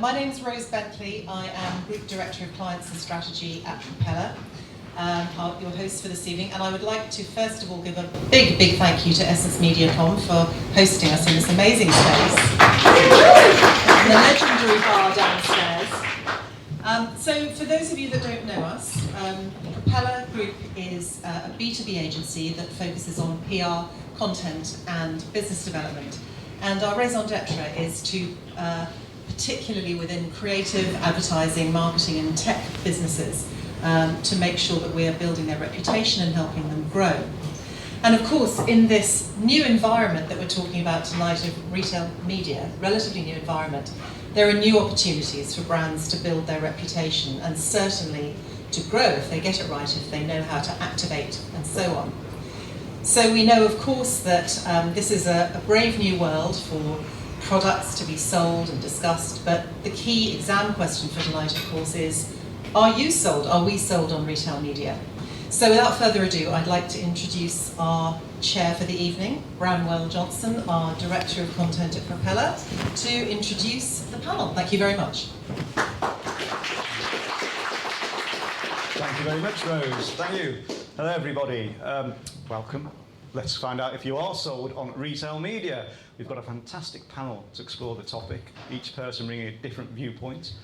My name is Rose Bentley. I am Group Director of Clients and Strategy at Propeller, your host for this evening, and I would like to first of all give a big thank you to EssenceMediacom for hosting us in this amazing space, in the legendary bar downstairs. So for those of you that don't know us, Propeller Group is a B2B agency that focuses on PR, content and business development, and our raison d'etre is to particularly within creative, advertising, marketing and tech businesses, to make sure that we are building their reputation and helping them grow. And of course, in this new environment that we're talking about tonight of retail media, relatively new environment, there are new opportunities for brands to build their reputation and certainly to grow if they get it right, if they know how to activate and so on. So we know, of course, that this is a brave new world for products to be sold and discussed, but the key exam question for tonight, of course, is, are you sold? Are we sold on retail media? So without further ado, I'd like to introduce our chair for the evening, Branwell Johnson, our Director of Content at Propeller, to introduce the panel. Thank you very much. Thank you very much, Rose. Thank you. Hello, everybody. Welcome. Let's find out if you are sold on retail media. We've got a fantastic panel to explore the topic, each person bringing a different viewpoint.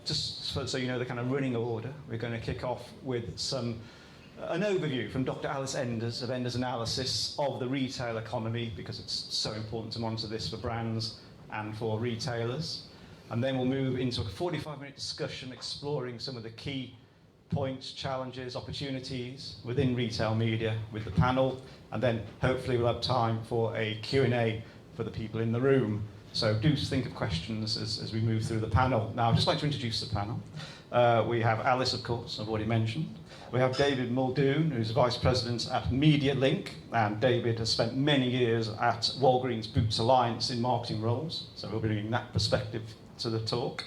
Just so you know the kind of running order, we're going to kick off with an overview from Dr. Alice Enders of Enders Analysis of the retail economy, because it's so important to monitor this for brands and for retailers. And then we'll move into a 45-minute discussion exploring some of the key points, challenges, opportunities within retail media with the panel, and then hopefully we'll have time for a Q&A for the people in the room. So do think of questions as we move through the panel. Now I'd just like to introduce the panel. We have Alice, of course, I've already mentioned. We have David Muldoon, who's Vice President at MediaLink, and David has spent many years at Walgreens Boots Alliance in marketing roles, so we'll be bringing that perspective to the talk.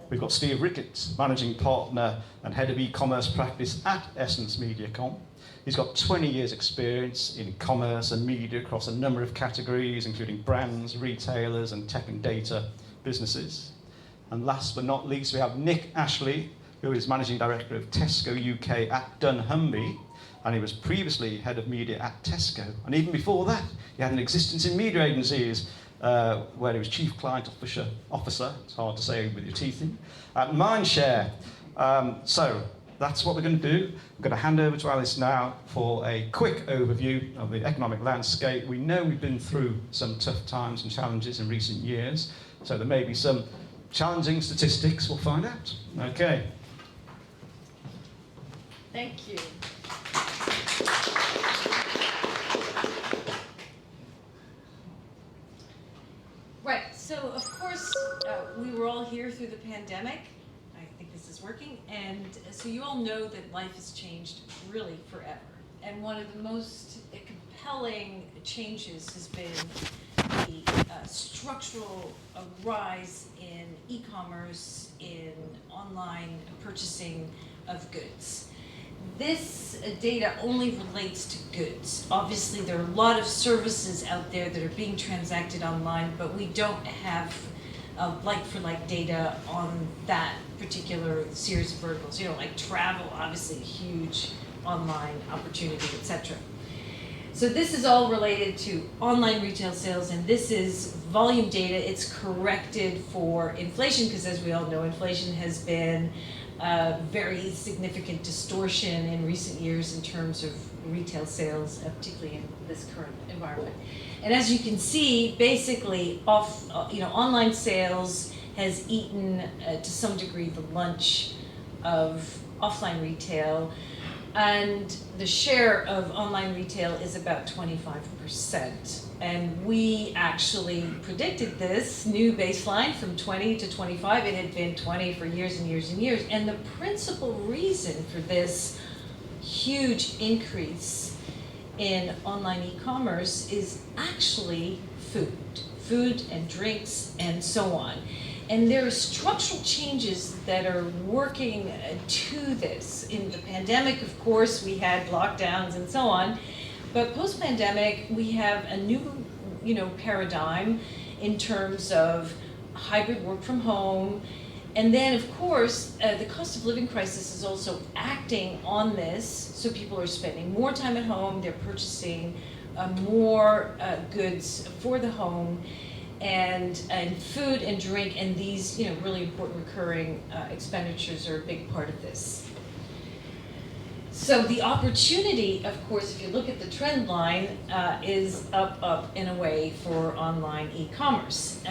We've got Steve Rickets, Managing Partner and Head of E-commerce Practice at EssenceMediacom. He's got 20 years experience in commerce and media across a number of categories, including brands, retailers and tech and data businesses. And last but not least, we have Nick Ashley, who is Managing Director of Tesco UK at dunnhumby, and he was previously Head of Media at Tesco. And even before that, he had an existence in media agencies, where he was Chief Client Officer, it's hard to say with your teeth in, at Mindshare. So that's what we're going to do. I'm going to hand over to Alice now for a quick overview of the economic landscape. We know we've been through some tough times and challenges in recent years, so there may be some challenging statistics, we'll find out. Okay. Thank you. Right, so of course, we were all here through the pandemic. I think this is working. And so you all know that life has changed really forever. And one of the most compelling changes has been the structural rise in e-commerce, in online purchasing of goods. This data only relates to goods. Obviously, there are a lot of services out there that are being transacted online, but we don't have like-for-like data on that particular series of verticals. You know, like travel, obviously a huge online opportunity, etc. So this is all related to online retail sales, and this is volume data. It's corrected for inflation, because as we all know, inflation has been very significant distortion in recent years in terms of retail sales, particularly in this current environment. And as you can see, basically, online sales has eaten to some degree the lunch of offline retail, and the share of online retail is about 25%. And we actually predicted this new baseline from 20 to 25. It had been 20 for years and years and years. And the principal reason for this huge increase in online e-commerce is actually food and drinks and so on. And there are structural changes that are working to this. In the pandemic, of course, we had lockdowns and so on. But post-pandemic, we have a new, paradigm in terms of hybrid work from home. And then, of course, the cost of living crisis is also acting on this. So people are spending more time at home, they're purchasing more goods for the home, and food and drink, and these really important recurring expenditures are a big part of this. So the opportunity, of course, if you look at the trend line, is up in a way for online e-commerce.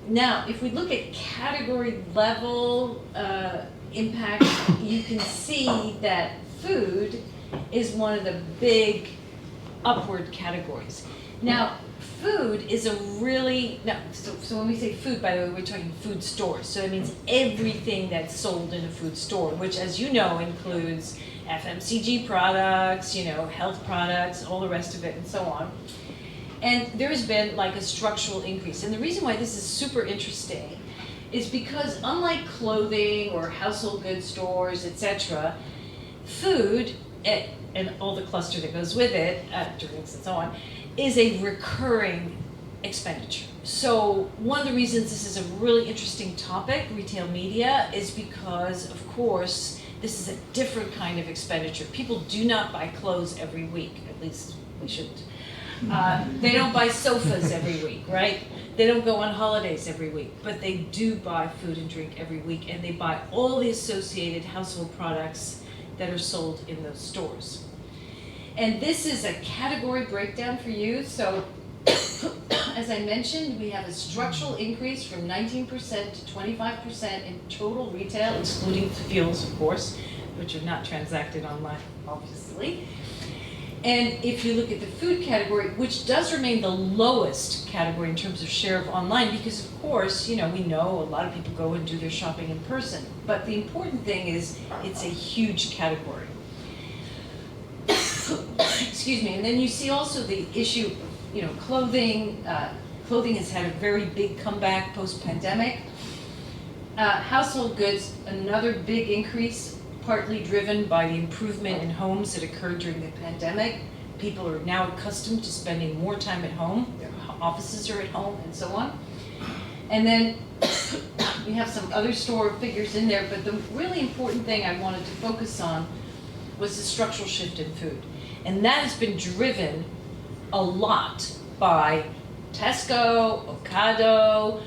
Now, if we look at category level impact, you can see that food is one of the big upward categories. Now, food is a really, so when we say food, by the way, we're talking food stores. So it means everything that's sold in a food store, which, as you know, includes FMCG products, health products, all the rest of it, and so on. And there's been like a structural increase. And the reason why this is super interesting is because unlike clothing or household goods stores, etc., food, and all the cluster that goes with it, drinks and so on, is a recurring expenditure. So one of the reasons this is a really interesting topic, retail media, is because, of course, this is a different kind of expenditure. People do not buy clothes every week, at least we shouldn't. They don't buy sofas every week, right? They don't go on holidays every week, but they do buy food and drink every week, and they buy all the associated household products that are sold in those stores. And this is a category breakdown for you. So as I mentioned, we have a structural increase from 19% to 25% in total retail, excluding fuels, of course, which are not transacted online, obviously. And if you look at the food category, which does remain the lowest category in terms of share of online, because of course, we know a lot of people go and do their shopping in person. But the important thing is it's a huge category. Excuse me. And then you see also the issue of, clothing. Clothing has had a very big comeback post-pandemic. Household goods, another big increase, partly driven by the improvement in homes that occurred during the pandemic. People are now accustomed to spending more time at home. Their offices are at home and so on. And then we have some other store figures in there, but the really important thing I wanted to focus on was the structural shift in food. And that has been driven a lot by Tesco, Ocado,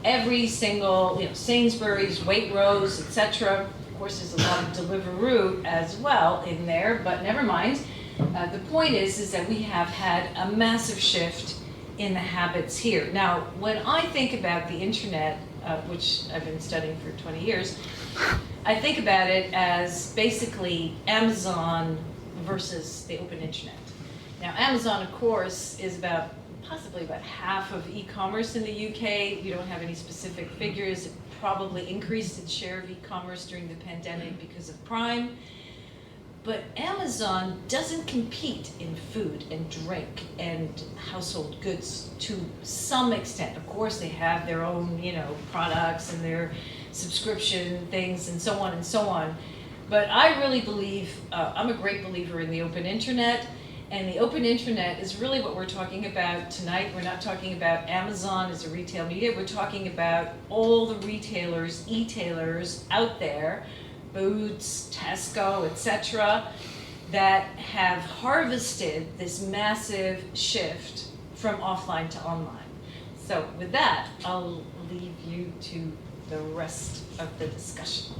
every single, Sainsbury's, Waitrose, etc. Of course, there's a lot of Deliveroo as well in there, but never mind. The point is that we have had a massive shift in the habits here. Now, when I think about the internet, which I've been studying for 20 years, I think about it as basically Amazon versus the open internet. Now, Amazon, of course, is possibly about half of e-commerce in the UK. We don't have any specific figures. It probably increased its share of e-commerce during the pandemic because of Prime. But Amazon doesn't compete in food and drink and household goods to some extent. Of course, they have their own, products and their subscription things and so on and so on. But I really believe, I'm a great believer in the open internet. And the open internet is really what we're talking about tonight. We're not talking about Amazon as a retail media. We're talking about all the retailers, e-tailers out there, Boots, Tesco, etc., that have harvested this massive shift from offline to online. So with that, I'll leave you to the rest of the discussion.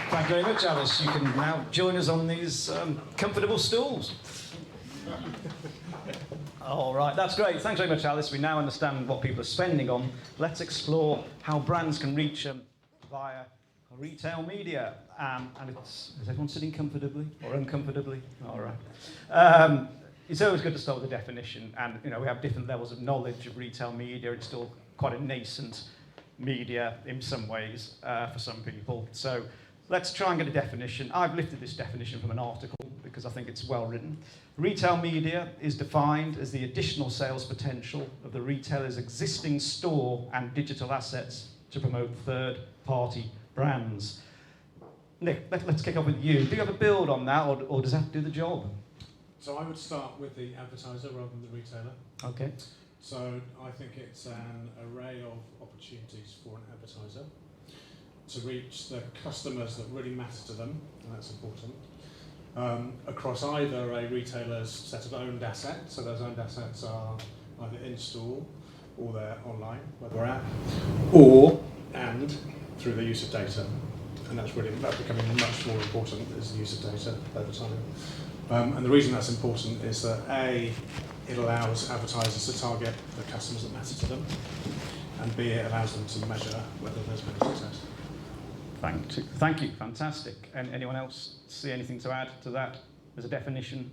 Thank you very much, Alice. You can now join us on these comfortable stools. All right, that's great. Thanks very much, Alice. We now understand what people are spending on. Let's explore how brands can reach them via retail media. Is everyone sitting comfortably or uncomfortably? All right. It's always good to start with a definition, and we have different levels of knowledge of retail media. It's still quite a nascent media in some ways for some people. So let's try and get a definition. I've lifted this definition from an article because I think it's well written. Retail media is defined as the additional sales potential of the retailer's existing store and digital assets to promote third-party brands. Nick, let's kick off with you. Do you have a build on that, or does that do the job? So I would start with the advertiser rather than the retailer. Okay. So I think it's an array of opportunities for an advertiser to reach the customers that really matter to them, and that's important, across either a retailer's set of owned assets, so those owned assets are either in-store or they're online, where they're at, and through the use of data. And that's becoming much more important, is the use of data over time. And the reason that's important is that A, it allows advertisers to target the customers that matter to them, and B, it allows them to measure whether there's been a success. Thank you, fantastic. And anyone else see anything to add to that as a definition?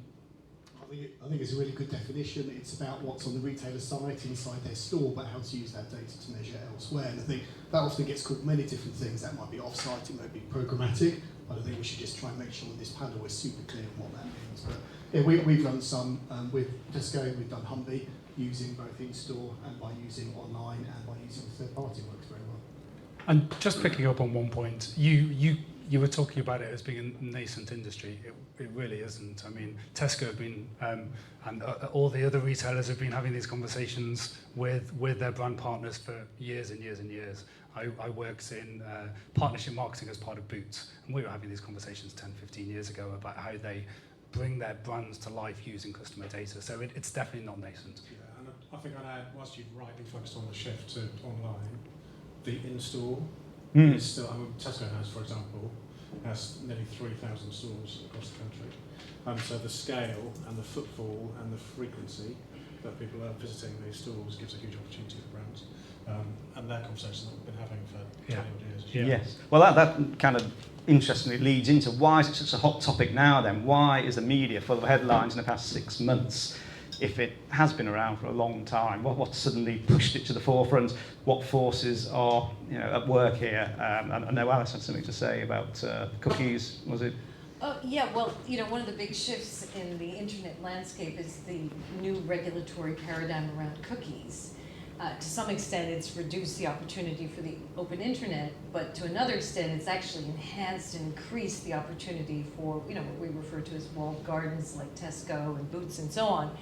I think it's a really good definition. It's about what's on the retailer site inside their store, but how to use that data to measure elsewhere. And I think that often gets called many different things. That might be off-site, it might be programmatic. But I think we should just try and make sure in this panel we're super clear on what that means. But yeah, we've done some with Tesco, we've done Humby, using both in-store and by using online and by using third-party works very well. And just picking up on one point, you were talking about it as being a nascent industry. It really isn't. I mean, Tesco have been, and all the other retailers have been having these conversations with their brand partners for years and years and years. I worked in partnership marketing as part of Boots, and we were having these conversations 10, 15 years ago about how they bring their brands to life using customer data. So it's definitely not nascent. Yeah, and I think I'd add, whilst you've rightly focused on the shift to online, the in-store is still, I mean, Tesco has, for example, has nearly 3,000 stores across the country. So the scale and the footfall and the frequency that people are visiting these stores gives a huge opportunity for brands. And that conversation that we've been having for 20 odd years. Yeah. Yes. Well, that kind of interestingly leads into why is it such a hot topic now then? Why is the media full of headlines in the past 6 months? If it has been around for a long time, what suddenly pushed it to the forefront? What forces are at work here? I know Alice had something to say about cookies, was it? Oh, yeah, well, one of the big shifts in the internet landscape is the new regulatory paradigm around cookies. To some extent, it's reduced the opportunity for the open internet, but to another extent, it's actually enhanced and increased the opportunity for, what we refer to as walled gardens like Tesco and Boots and so on.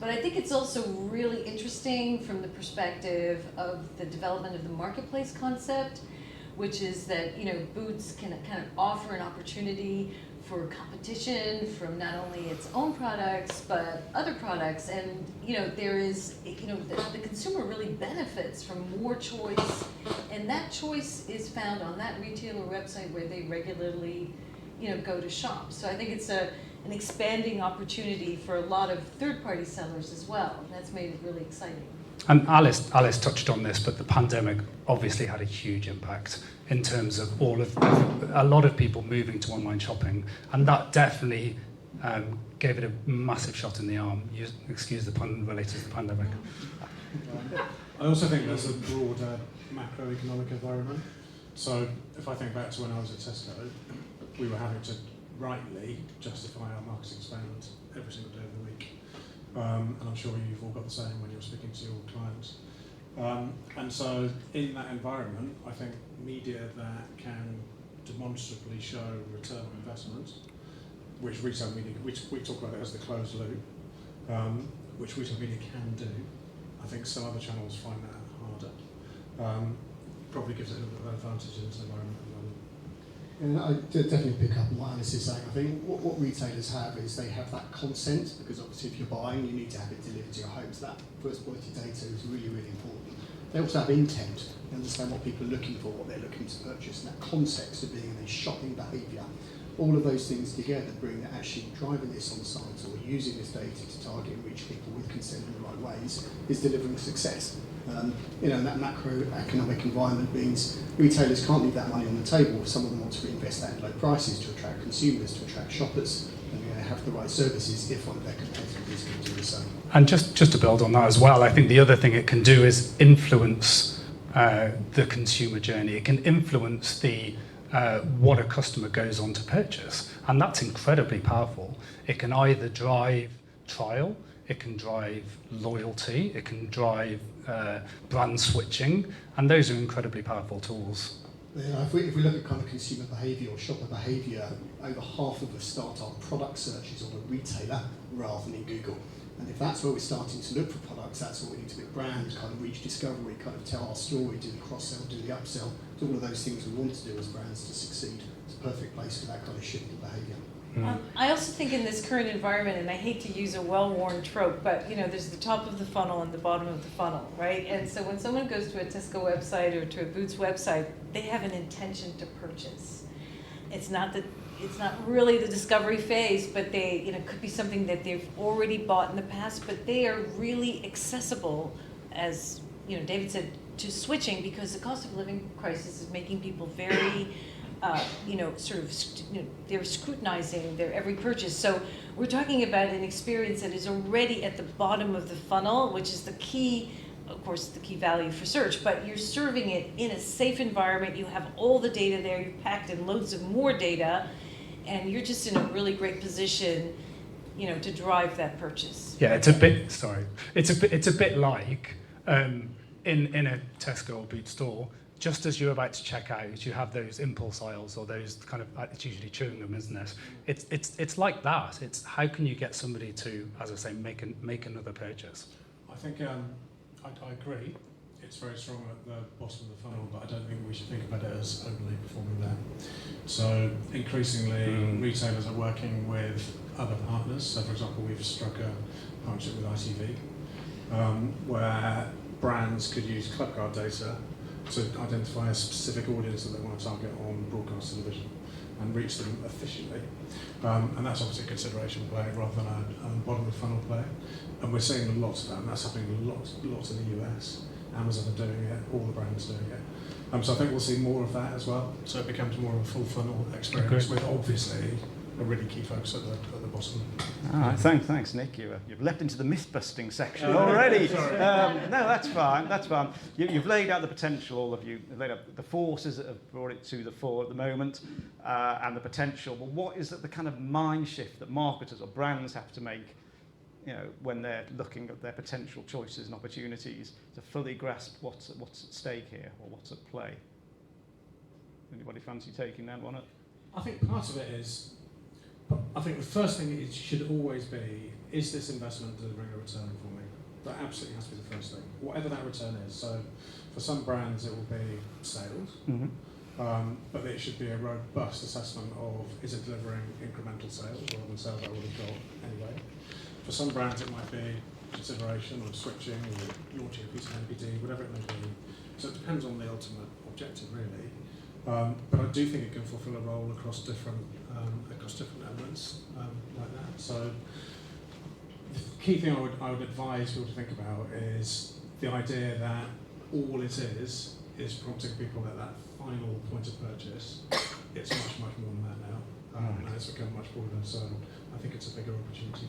But I think it's also really interesting from the perspective of the development of the marketplace concept, which is that, Boots can kind of offer an opportunity for competition from not only its own products, but other products. And, there is, the consumer really benefits from more choice. And that choice is found on that retailer website where they regularly, go to shop. So I think it's an expanding opportunity for a lot of third-party sellers as well. That's made it really exciting. And Alice touched on this, but the pandemic obviously had a huge impact in terms of a lot of people moving to online shopping, and that definitely gave it a massive shot in the arm. Excuse the pun related to the pandemic. I also think there's a broader macroeconomic environment. So if I think back to when I was at Tesco, we were having to rightly justify our marketing spend every single day of the week. And I'm sure you've all got the same when you're speaking to your clients. And so in that environment, I think media that can demonstrably show return on investment, which retail media, we talk about it as the closed loop, which retail media can do. I think some other channels find that harder. Probably gives it a little bit of advantage in this environment. And I definitely pick up on what Alice is saying. I think what retailers have is they have that consent, because obviously if you're buying, you need to have it delivered to your home. So that first party data is really, really important. They also have intent. They understand what people are looking for, what they're looking to purchase, and that context of being in a shopping behaviour. All of those things together bring that actually driving this on site or using this data to target and reach people with consent in the right ways is delivering success. And that macroeconomic environment means retailers can't leave that money on the table. Some of them want to reinvest that in low prices to attract consumers, to attract shoppers, and have the right services if one of their competitors is going to do the same. And just to build on that as well, I think the other thing it can do is influence the consumer journey. It can influence the what a customer goes on to purchase, and that's incredibly powerful. It can either drive trial, it can drive loyalty, it can drive brand switching, and those are incredibly powerful tools. Yeah, if we look at kind of consumer behaviour or shopper behaviour, over half of us start our product searches on a retailer rather than in Google. And if that's where we're starting to look for products, that's what we need to be brand, kind of reach discovery, kind of tell our story, do the cross-sell, do the upsell, do all of those things we want to do as brands to succeed. It's a perfect place for that kind of shift in behaviour. I also think in this current environment, and I hate to use a well-worn trope, but there's the top of the funnel and the bottom of the funnel, right? And so when someone goes to a Tesco website or to a Boots website, they have an intention to purchase. It's not really the discovery phase, but they, could be something that they've already bought in the past, but they are really accessible, as David said, to switching, because the cost of living crisis is making people very they're scrutinizing their every purchase. So we're talking about an experience that is already at the bottom of the funnel, which is the key, of course, the key value for search, but you're serving it in a safe environment. You have all the data there, you've packed in loads of more data, and you're just in a really great position, to drive that purchase. Yeah, it's a bit like in a Tesco or Boots store. Just as you're about to check out, you have those impulse aisles or those kind of, it's usually chewing gum, isn't it? It's like that. It's how can you get somebody to, as I say, make another purchase? I think I agree. It's very strong at the bottom of the funnel, but I don't think we should think about it as only performing there. So increasingly, retailers are working with other partners. So for example, we've struck a partnership with ITV, where brands could use Clubcard data to identify a specific audience that they want to target on broadcast television and reach them efficiently. And that's obviously a consideration play rather than a bottom of the funnel play. And we're seeing lots of that, and that's happening lots in the US. Amazon are doing it, all the brands doing it. So I think we'll see more of that as well. So it becomes more of a full funnel experience with obviously a really key focus at the bottom. All right, thanks, Nick. You've leapt into the myth-busting section already. No, that's fine. You've laid out the potential, all of you. You've laid out the forces that have brought it to the fore at the moment, and the potential. But what is the kind of mind shift that marketers or brands have to make, when they're looking at their potential choices and opportunities to fully grasp what's at stake here or what's at play? Anybody fancy taking that one up? I think part of it is, I think the first thing it should always be, is this investment delivering a return for me? That absolutely has to be the first thing, whatever that return is. So for some brands it will be sales, but it should be a robust assessment of, is it delivering incremental sales rather than sales I would have got anyway. For some brands it might be consideration of switching or launching a piece of NPD, whatever it may be. So it depends on the ultimate objective really. But I do think it can fulfil a role across different elements like that. So the key thing I would advise people to think about is the idea that all it is prompting people at that final point of purchase. It's much more than that now, and it's become much broader. So I think it's a bigger opportunity.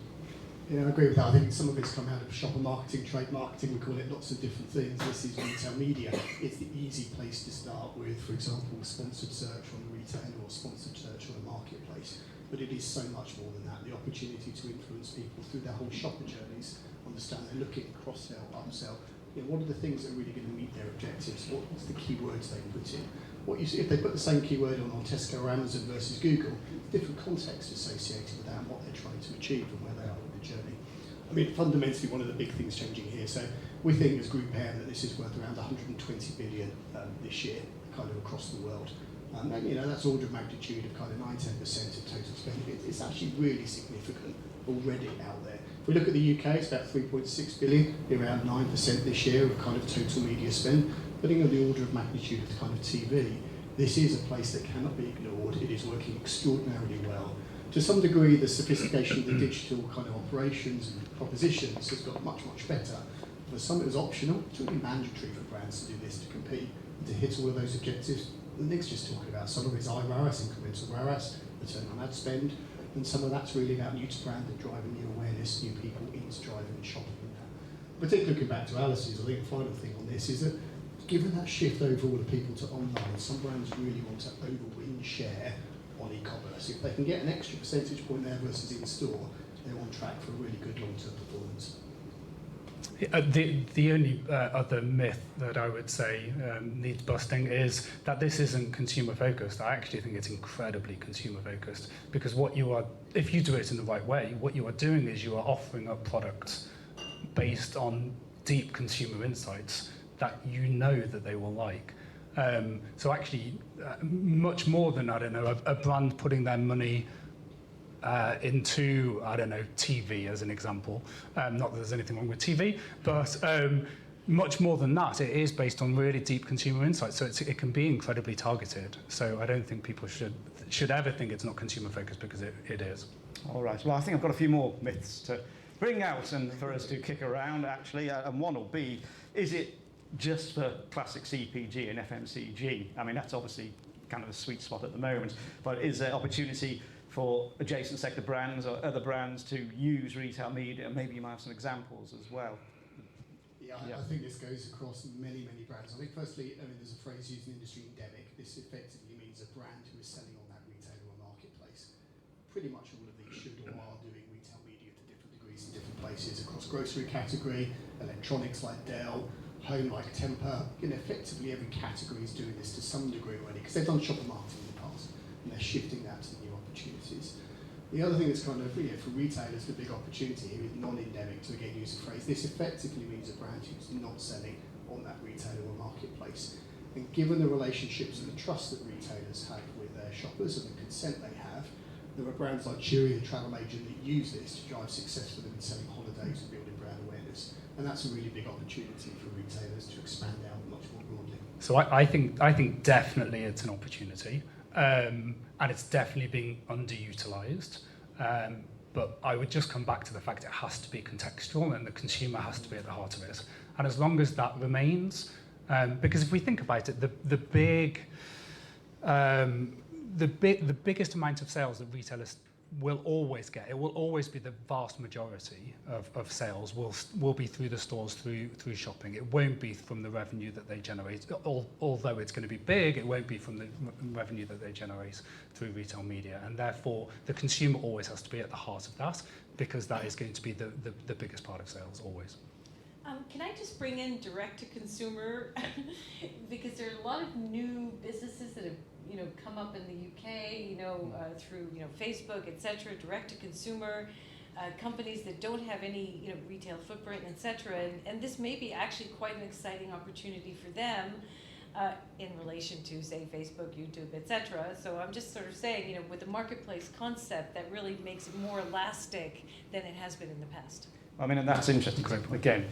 Yeah, I agree with that. I think some of it's come out of shopper marketing, trade marketing, we call it lots of different things. This is retail media. It's the easy place to start with, for example, sponsored search on a retailer or sponsored search on a marketplace. But it is so much more than that. The opportunity to influence people through their whole shopper journeys, understand they're looking at cross-sell, upsell. What are the things that are really going to meet their objectives? What's the keywords they put in? What you see, if they put the same keyword on Tesco or Amazon versus Google, different context associated with that and what they're trying to achieve and where they are with the journey. I mean, fundamentally, one of the big things changing here. So we think as Group PM that this is worth around 120 billion this year, kind of across the world. And that's order of magnitude of kind of 9-10% of total spend. It's actually really significant already out there. If we look at the UK, it's about 3.6 billion, around 9% this year of kind of total media spend. Putting on the order of magnitude of kind of TV, this is a place that cannot be ignored. It is working extraordinarily well. To some degree, the sophistication of the digital kind of operations and propositions has got much, much better. For some, it was optional. It's really mandatory for brands to do this to compete and to hit all of those objectives. And Nick's just talking about some of it's IRAS, incremental RAS, return on ad spend, and some of that's really about new to brand and driving new awareness, new people into driving and shopping. Particularly looking back to Alice's, I think the final thing on this is that given that shift overall of people to online, some brands really want to overwin share on e-commerce. If they can get an extra percentage point there versus in store, they're on track for a really good long-term performance. The only other myth that I would say needs busting is that this isn't consumer focused. I actually think it's incredibly consumer focused, because if you do it in the right way, what you are doing is you are offering up products based on deep consumer insights that you know that they will like. So actually, much more than, I don't know, a brand putting their money into, I don't know, TV as an example. Not that there's anything wrong with TV, but much more than that, it is based on really deep consumer insights. So it can be incredibly targeted. So I don't think people should ever think it's not consumer focused, because it is. All right. Well, I think I've got a few more myths to bring out and for us to kick around, actually. And one will be, is it just for classic CPG and FMCG? I mean, that's obviously kind of a sweet spot at the moment. But is there opportunity for adjacent sector brands or other brands to use retail media? Maybe you might have some examples as well. Yeah, I think this goes across many, many brands. I think firstly, there's a phrase used in industry, endemic. This effectively means a brand who is selling on that retailer or marketplace. Pretty much all of these should or are doing retail media to different degrees in different places across grocery category, electronics like Dell, home like Temper. Effectively every category is doing this to some degree already, because they've done shopper marketing in the past, and they're shifting that to the new opportunities. The other thing that's kind of, for retailers, the big opportunity here is non-endemic, to again use a phrase. This effectively means a brand who's not selling on that retailer or marketplace. And given the relationships and the trust that retailers have with their shoppers and the consent they have, there are brands like Chewy, the travel agent, that use this to drive success for them in selling holidays and building brand awareness. And that's a really big opportunity for retailers to expand out much more broadly. So I think definitely it's an opportunity. And it's definitely being underutilised. But I would just come back to the fact it has to be contextual and the consumer has to be at the heart of it. And as long as that remains, because if we think about it, the biggest amount of sales that retailers will always get, it will always be the vast majority of sales will be through the stores, through shopping. It won't be from the revenue that they generate. Although it's going to be big, it won't be from the revenue that they generate through retail media. And therefore, the consumer always has to be at the heart of that, because that is going to be the biggest part of sales, always. Can I just bring in direct to consumer? Because there are a lot of new businesses that have come up in the UK, through Facebook, etc., direct to consumer, companies that don't have any retail footprint, etc. And this may be actually quite an exciting opportunity for them in relation to, say, Facebook, YouTube, etc. So I'm just sort of saying, with the marketplace concept, that really makes it more elastic than it has been in the past. I mean, and that's interesting. Again,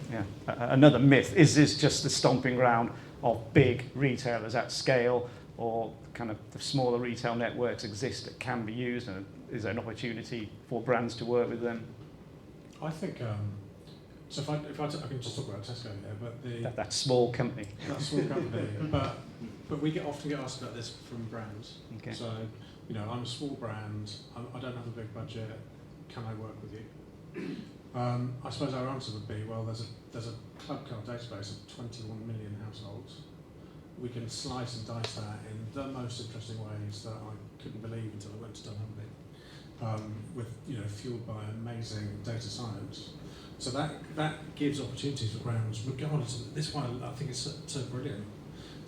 another myth. Is this just the stomping ground of big retailers at scale, or kind of the smaller retail networks exist that can be used, and is there an opportunity for brands to work with them? I think, so if I can just talk about Tesco here, but that small company. That small company, but we often get asked about this from brands. Okay. So, I'm a small brand, I don't have a big budget, can I work with you? I suppose our answer would be, well, there's a club card database of 21 million households. We can slice and dice that in the most interesting ways that I couldn't believe until I went to dunnhumby, with fueled by amazing data science. So that gives opportunities for brands, regardless of this one. I think it's so brilliant.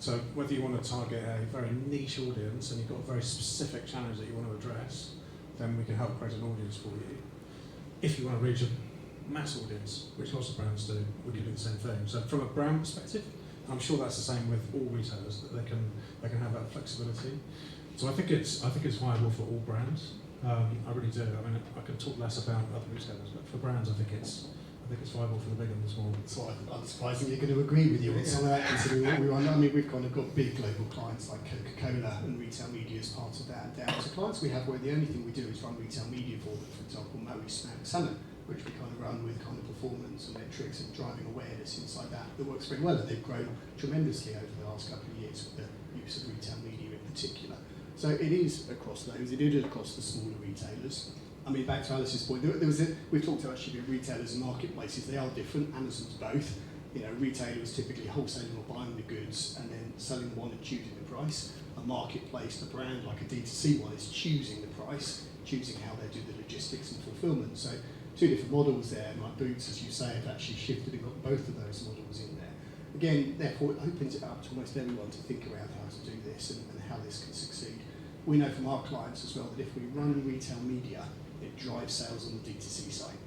So whether you want to target a very niche audience and you've got very specific challenges that you want to address, then we can help create an audience for you. If you want to reach a mass audience, which lots of brands do, we can do the same thing. So from a brand perspective, I'm sure that's the same with all retailers, that they can have that flexibility. So I think it's viable for all brands. I really do. I mean, I can talk less about other retailers, but for brands, I think it's viable for the big and the small. So I'm surprisingly going to agree with you on some of that, considering what we run. I mean, we've kind of got big global clients like Coca-Cola and retail media as part of that. Down to clients we have where the only thing we do is run retail media for them. For example, Moe Snack Salmon, which we kind of run with kind of performance and metrics and driving awareness inside that. That works very well, and they've grown tremendously over the last couple of years with the use of retail media in particular. So it is across those. It is across the smaller retailers. I mean, back to Alice's point, we've talked about actually retailers and marketplaces. They are different. Amazon's both. Retailer is typically wholesaling or buying the goods and then selling one and choosing the price. A marketplace, a brand like a D2C one, is choosing the price, choosing how they do the logistics and fulfillment. So two different models there. My Boots, as you say, have actually shifted and got both of those models in there. Again, therefore, it opens it up to almost everyone to think around how to do this and how this can succeed. We know from our clients as well that if we run retail media, it drives sales on the D2C side.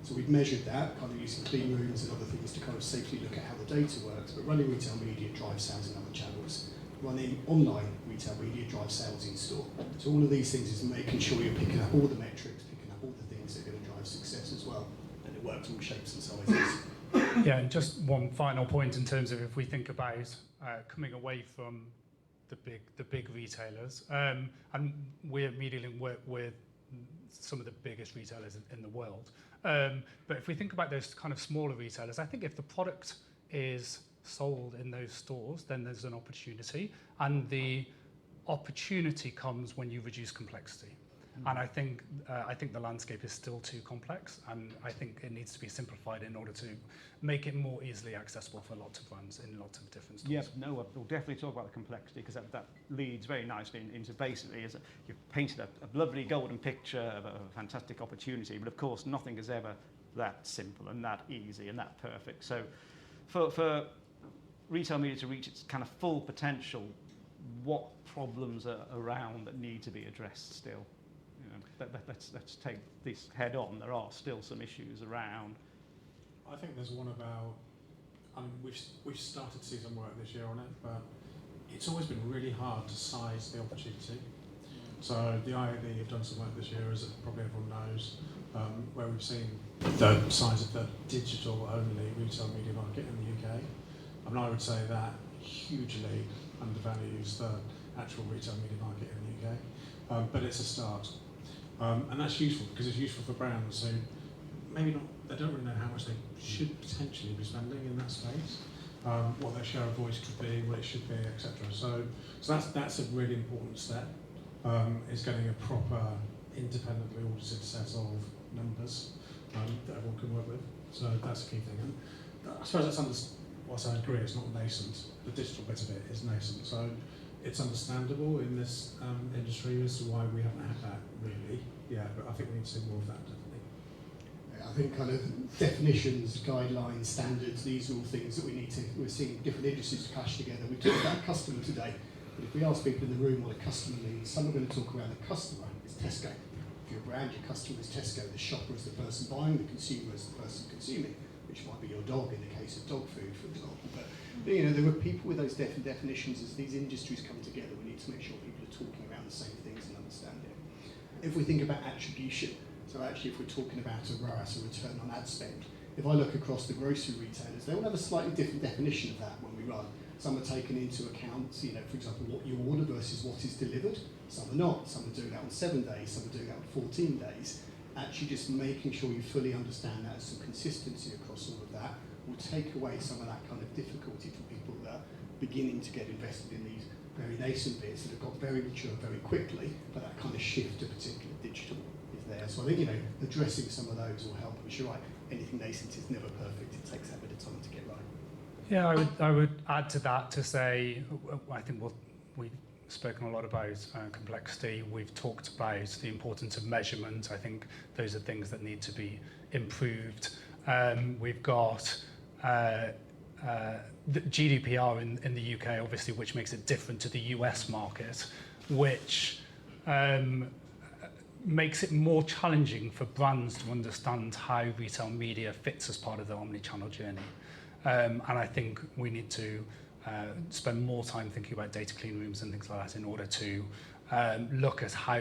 So we've measured that, kind of using clean rooms and other things to kind of safely look at how the data works, but running retail media drives sales in other channels. Running online retail media drives sales in store. So all of these things is making sure you're picking up all the metrics, picking up all the things that are going to drive success as well, and it works all shapes and sizes. Yeah, and just one final point in terms of if we think about coming away from the big retailers, and we at MediaLink work with some of the biggest retailers in the world. But if we think about those kind of smaller retailers, I think if the product is sold in those stores, then there's an opportunity, and the opportunity comes when you reduce complexity. And I think the landscape is still too complex, and I think it needs to be simplified in order to make it more easily accessible for lots of brands in lots of different stores. Yeah, no, we'll definitely talk about the complexity, because that leads very nicely into basically, you've painted a lovely golden picture of a fantastic opportunity, but of course nothing is ever that simple and that easy and that perfect. So for retail media to reach its kind of full potential, what problems are around that need to be addressed still? Let's take this head on. There are still some issues around. I think there's one about, we've started to see some work this year on it, but it's always been really hard to size the opportunity. So the IAB have done some work this year, as probably everyone knows, where we've seen the size of the digital-only retail media market in the UK. I would say that hugely undervalues the actual retail media market in the UK, but it's a start. And that's useful because it's useful for brands who maybe not, they don't really know how much they should potentially be spending in that space, what their share of voice could be, what it should be, etc. So that's a really important step, is getting a proper independently audited set of numbers that everyone can work with. So that's a key thing. And I suppose that's whilst I agree it's not nascent, the digital bit of it is nascent. So it's understandable in this industry as to why we haven't had that really. Yeah, but I think we need to see more of that, definitely. I think kind of definitions, guidelines, standards, these are all things that we're seeing different industries clash together. We talked about customer today, but if we ask people in the room what a customer means, some are going to talk around the customer is Tesco. If you're a brand, your customer is Tesco, the shopper is the person buying, the consumer is the person consuming, which might be your dog in the case of dog food, for example. But there are people with those definitions. As these industries come together, we need to make sure people are talking around the same things and understand it. If we think about attribution, so actually if we're talking about a ROAS, a return on ad spend, if I look across the grocery retailers, they all have a slightly different definition of that when we run. Some are taken into account, for example, what you order versus what is delivered. Some are not. Some are doing that on 7 days, some are doing that on 14 days. Actually just making sure you fully understand that, there's some consistency across all of that will take away some of that kind of difficulty for people that are beginning to get invested in these very nascent bits that have got very mature very quickly, but that kind of shift to particular digital is there. So I think, addressing some of those will help. But you're right, anything nascent is never perfect. It takes that bit of time to get right. Yeah, I would add to that to say, I think we've spoken a lot about complexity. We've talked about the importance of measurement. I think those are things that need to be improved. We've got the GDPR in the UK, obviously, which makes it different to the US market, which makes it more challenging for brands to understand how retail media fits as part of their omni-channel journey. And I think we need to spend more time thinking about data clean rooms and things like that in order to look at how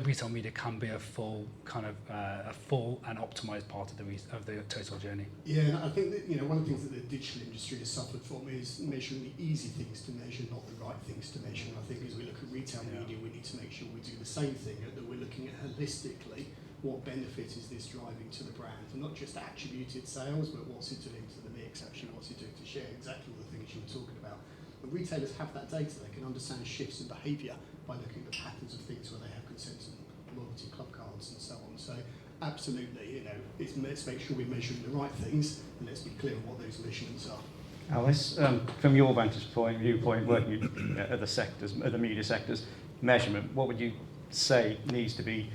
retail media can be a full and optimized part of the total journey. Yeah, and I think that one of the things that the digital industry has suffered from is measuring the easy things to measure, not the right things to measure. And I think as we look at retail media, we need to make sure we do the same thing, that we're looking at holistically what benefit is this driving to the brand, and not just attributed sales, but what's it doing to the mix, actually what's it doing to share, exactly all the things you were talking about. When retailers have that data, they can understand shifts in behaviour by looking at the patterns of things where they have consent and loyalty club cards and so on. So absolutely, let's make sure we're measuring the right things, and let's be clear on what those measurements are. Alice, from your viewpoint, working at the media sectors, measurement, what would you say needs to be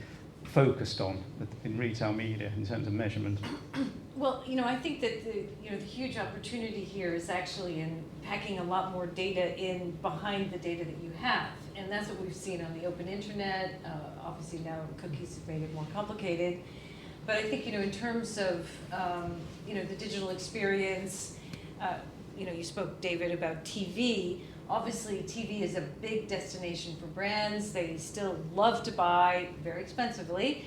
focused on in retail media in terms of measurement? Well, I think that the huge opportunity here is actually in packing a lot more data in behind the data that you have. And that's what we've seen on the open internet. Obviously now cookies have made it more complicated. But I think, in terms of, the digital experience, you spoke, David, about TV. Obviously, TV is a big destination for brands. They still love to buy very expensively.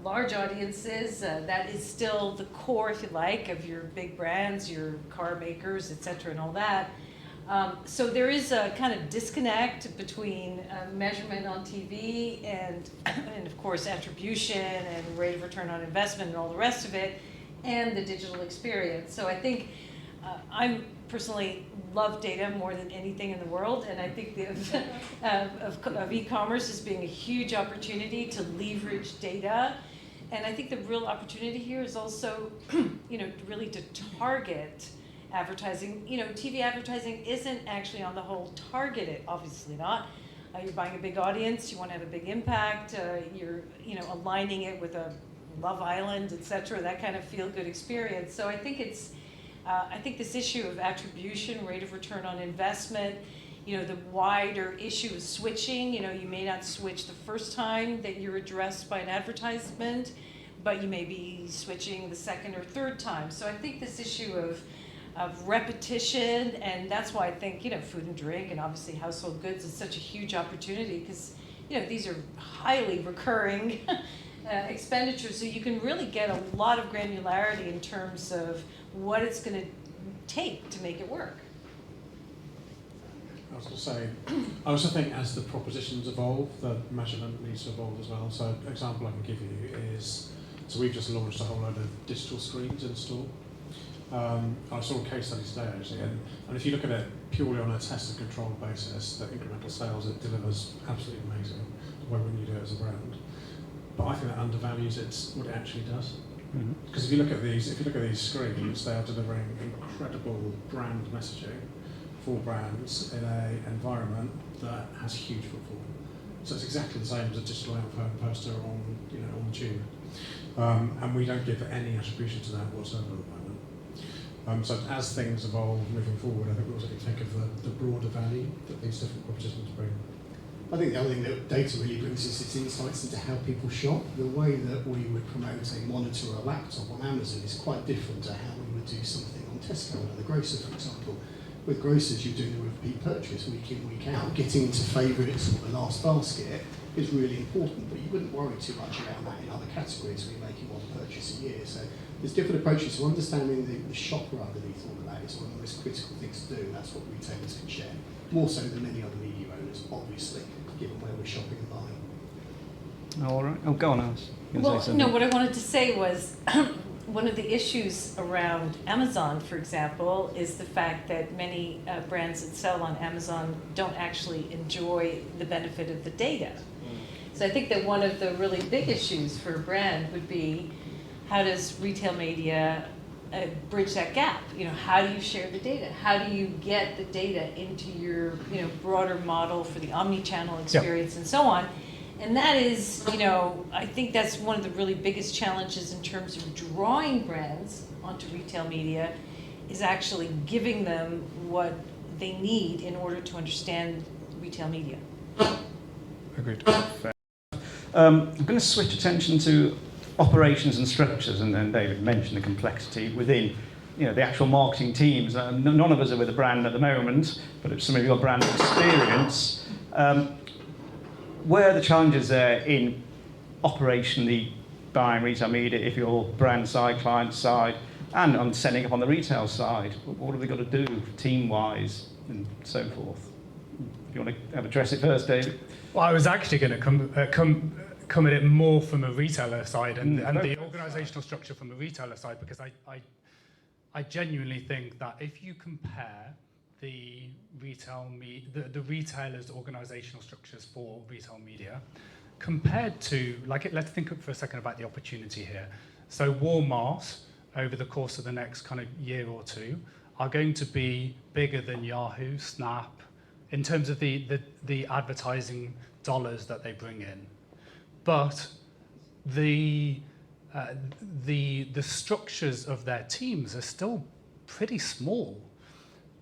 Large audiences, that is still the core, if you like, of your big brands, your car makers, et cetera, and all that. So there is a kind of disconnect between measurement on TV and of course, attribution and rate of return on investment and all the rest of it, and the digital experience. So I think I'm personally love data more than anything in the world, and I think of e-commerce as being a huge opportunity to leverage data. And I think the real opportunity here is also, really to target advertising. TV advertising isn't actually on the whole targeted, obviously not. You're buying a big audience, you want to have a big impact, you're aligning it with a Love Island, etc., that kind of feel-good experience. So I think I think this issue of attribution, rate of return on investment, the wider issue of switching, you may not switch the first time that you're addressed by an advertisement, but you may be switching the second or third time. So I think this issue of repetition, and that's why I think, food and drink and obviously household goods is such a huge opportunity, because, these are highly recurring expenditures, so you can really get a lot of granularity in terms of what it's going to take to make it work. I was going to say, I also think as the propositions evolve, the measurement needs to evolve as well. So an example I can give you is, so we've just launched a whole load of digital screens in store. I saw a case study today actually, and if you look at it purely on a test and control basis, the incremental sales it delivers absolutely amazing. Why wouldn't you do it as a brand? But I think that undervalues what it actually does. Because if you look at these screens, they are delivering incredible brand messaging for brands in an environment that has huge footfall. So it's exactly the same as a digital out-of-home poster on the tube, and we don't give any attribution to that whatsoever at the moment. So as things evolve moving forward, I think we also need to think of the broader value that these different propositions bring. I think the other thing that data really brings is its insights into how people shop. The way that we would promote a monitor or a laptop on Amazon is quite different to how we would do something on Tesco or the grocer, for example. With grocers, you're doing a repeat purchase week in, week out. Getting into favourites or the last basket is really important, but you wouldn't worry too much about that in other categories where you're making one purchase a year. So there's different approaches to understanding the shopper underneath all of that is one of the most critical things to do, and that's what retailers can share. More so than many other media owners, obviously, given where we're shopping and buying. All right. Oh, go on, Alice. Well, no, what I wanted to say was one of the issues around Amazon, for example, is the fact that many brands that sell on Amazon don't actually enjoy the benefit of the data. So I think that one of the really big issues for a brand would be, how does retail media bridge that gap? How do you share the data? How do you get the data into your broader model for the omni-channel experience and so on? And that is, I think that's one of the really biggest challenges in terms of drawing brands onto retail media, is actually giving them what they need in order to understand retail media. Agreed. I'm going to switch attention to operations and structures, and then David mentioned the complexity within the actual marketing teams. None of us are with a brand at the moment, but if some of you got brand experience, where are the challenges there in operationally buying retail media if you're brand side, client side, and on setting up on the retail side? What have we got to do team-wise and so forth? Do you want to address it first, David? Well, I was actually going to come at it more from a retailer side and the organisational structure from a retailer side, because I genuinely think that if you compare the retailers' organisational structures for retail media compared to, let's think for a second about the opportunity here. So Walmart, over the course of the next kind of year or two, are going to be bigger than Yahoo, Snap, in terms of the advertising dollars that they bring in. But the structures of their teams are still pretty small.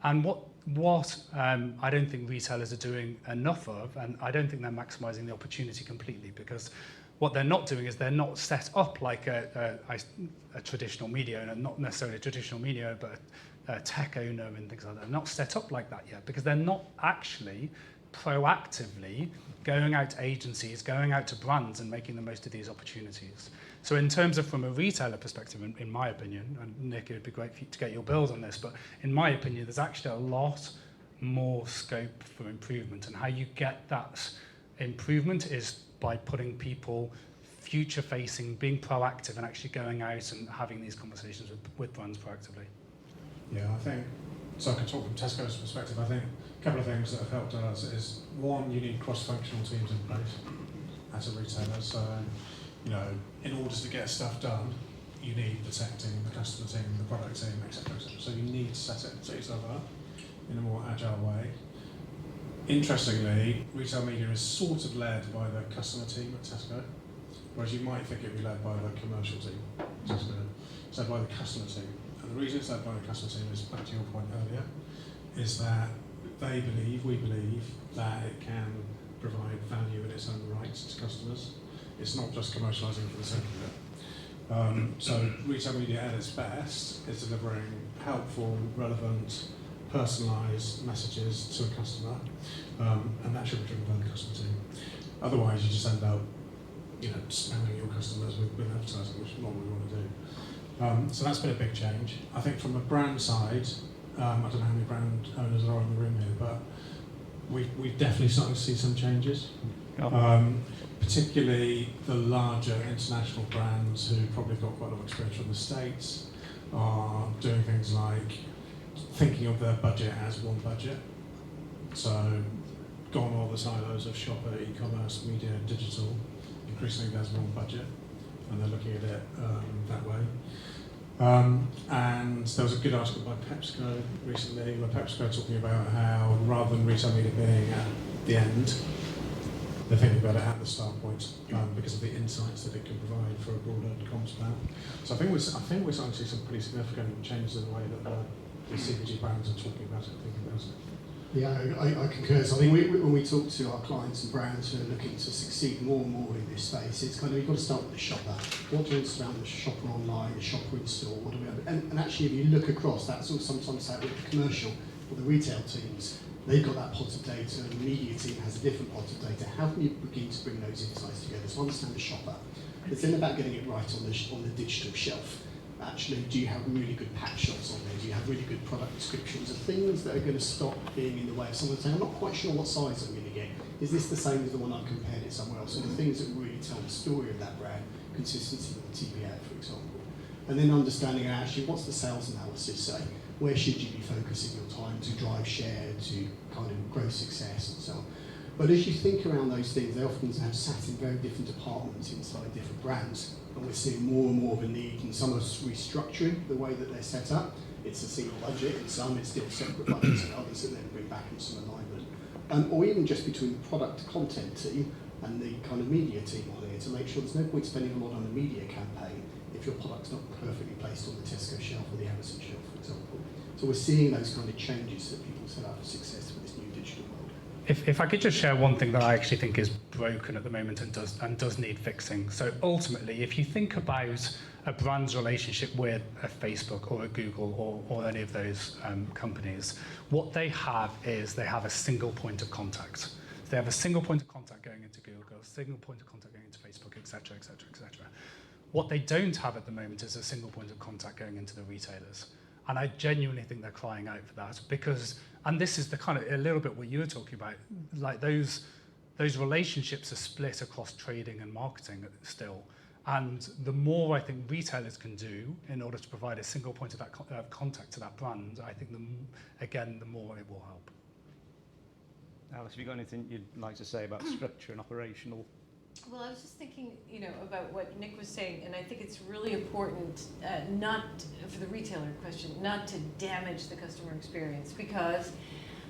And what I don't think retailers are doing enough of, and I don't think they're maximising the opportunity completely, because what they're not doing is they're not set up like a traditional media owner, not necessarily a traditional media owner, but a tech owner and things like that. They're not set up like that yet, because they're not actually proactively going out to agencies, going out to brands and making the most of these opportunities. So in terms of from a retailer perspective, in my opinion, and Nick, it would be great for you to get your build on this, but in my opinion, there's actually a lot more scope for improvement, and how you get that improvement is by putting people future-facing, being proactive, and actually going out and having these conversations with brands proactively. Yeah, I think, so I can talk from Tesco's perspective, I think a couple of things that have helped us is, one, you need cross-functional teams in place as a retailer. So, you know, in order to get stuff done, you need the tech team, the customer team, the product team, etc., etc. So you need to set yourself up in a more agile way. Interestingly, retail media is sort of led by the customer team at Tesco, whereas you might think it would be led by the commercial team at Tesco. It's led by the customer team. And the reason it's led by the customer team is, back to your point earlier, is that we believe that it can provide value in its own right to customers. It's not just commercialising for the sake of it. So retail media at its best is delivering helpful, relevant, personalised messages to a customer, and that should be driven by the customer team. Otherwise, you just end up, spamming your customers with advertising, which is not what we want to do. So that's been a big change. I think from a brand side, I don't know how many brand owners are in the room here, but we've definitely started to see some changes. Particularly the larger international brands who probably got quite a lot of experience from the States are doing things like thinking of their budget as one budget. So gone all the silos of shopper, e-commerce, media, digital. Increasingly there's one budget, and they're looking at it that way. And there was a good article by PepsiCo recently, where PepsiCo talking about how rather than retail media being at the end, they're thinking about it at the start point because of the insights that it can provide for a broader comms plan. So I think we're starting to see some pretty significant changes in the way that the CPG brands are talking about it and thinking about it. Yeah, I concur. So I think when we talk to our clients and brands who are looking to succeed more and more in this space, it's kind of, you've got to start with the shopper. What do you understand the shopper online, the shopper in store? What do we have? And actually, if you look across, that's all sometimes that with the commercial or the retail teams. They've got that pot of data, and the media team has a different pot of data. How can you begin to bring those insights together? So understand the shopper. It's then about getting it right on the digital shelf. Actually, do you have really good pack shots on there? Do you have really good product descriptions of things that are going to stop being in the way of someone saying, I'm not quite sure what size I'm going to get. Is this the same as the one I've compared it somewhere else? So the things that really tell the story of that brand, consistency with the TV ad, for example. And then understanding actually what's the sales analysis say? Where should you be focusing your time to drive share, to kind of grow success and so on. But as you think around those things, they often have sat in very different departments inside different brands. And we're seeing more and more of a need, and some are restructuring the way that they're set up. It's a single budget, and some it's still separate budgets, and others that then bring back in some alignment. Or even just between the product content team and the kind of media team on here to make sure there's no point spending a lot on a media campaign if your product's not perfectly placed on the Tesco shelf or the Amazon shelf, for example. So we're seeing those kind of changes that people set up for success with this new digital world. If I could just share one thing that I actually think is broken at the moment and does need fixing. So ultimately, if you think about a brand's relationship with a Facebook or a Google or any of those companies, what they have is they have a single point of contact. They have a single point of contact going into Google, a single point of contact going into Facebook, etc., etc., etc. What they don't have at the moment is a single point of contact going into the retailers. And I genuinely think they're crying out for that because, and this is the kind of a little bit what you were talking about, like those relationships are split across trading and marketing still. And the more I think retailers can do in order to provide a single point of that contact to that brand, I think the more it will help. Alice, have you got anything you'd like to say about structure and operational? Well, I was just thinking, about what Nick was saying, and I think it's really important, not for the retailer question, not to damage the customer experience, because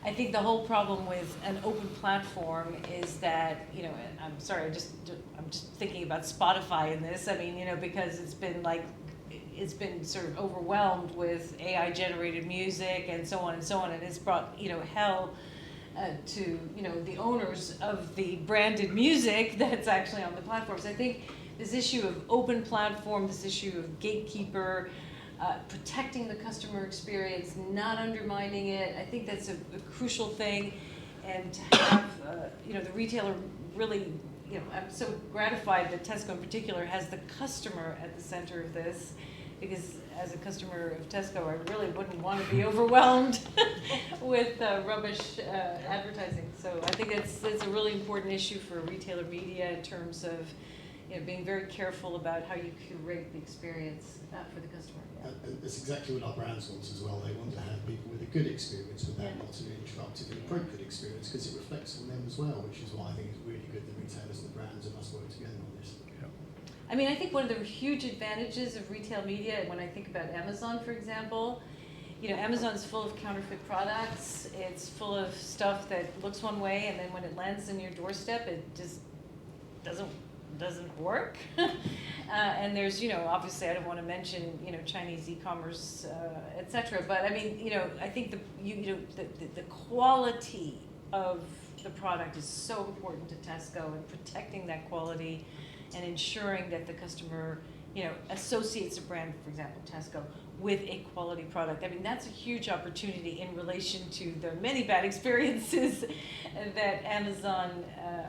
I think the whole problem with an open platform is that, you know, and I'm sorry, I'm just thinking about Spotify in this. I mean, you know, because it's been sort of overwhelmed with AI generated music and so on, and it's brought, you know, hell to, you know, the owners of the branded music that's actually on the platforms. I think this issue of open platform, this issue of gatekeeper, protecting the customer experience, not undermining it, I think that's a crucial thing. And to have, you know, the retailer really, you know, I'm so gratified that Tesco in particular has the customer at the center of this, because as a customer of Tesco, I really wouldn't want to be overwhelmed with rubbish advertising. So I think it's a really important issue for retailer media in terms of, you know, being very careful about how you curate the experience for the customer. Yeah. And that's exactly what our brands want as well. They want to have people with a good experience without not an interruptive and appropriate experience, because it reflects on them as well, which is why I think it's really good that retailers and the brands and us work together on this. I mean, I think one of the huge advantages of retail media, when I think about Amazon, for example, you know, Amazon's full of counterfeit products. It's full of stuff that looks one way, and then when it lands on your doorstep, it just doesn't work. And there's, you know, obviously I don't want to mention, you know, Chinese e-commerce, etc. But I mean, you know, I think the quality of the product is so important to Tesco, and protecting that quality and ensuring that the customer, you know, associates a brand, for example, Tesco, with a quality product. I mean, that's a huge opportunity in relation to the many bad experiences that Amazon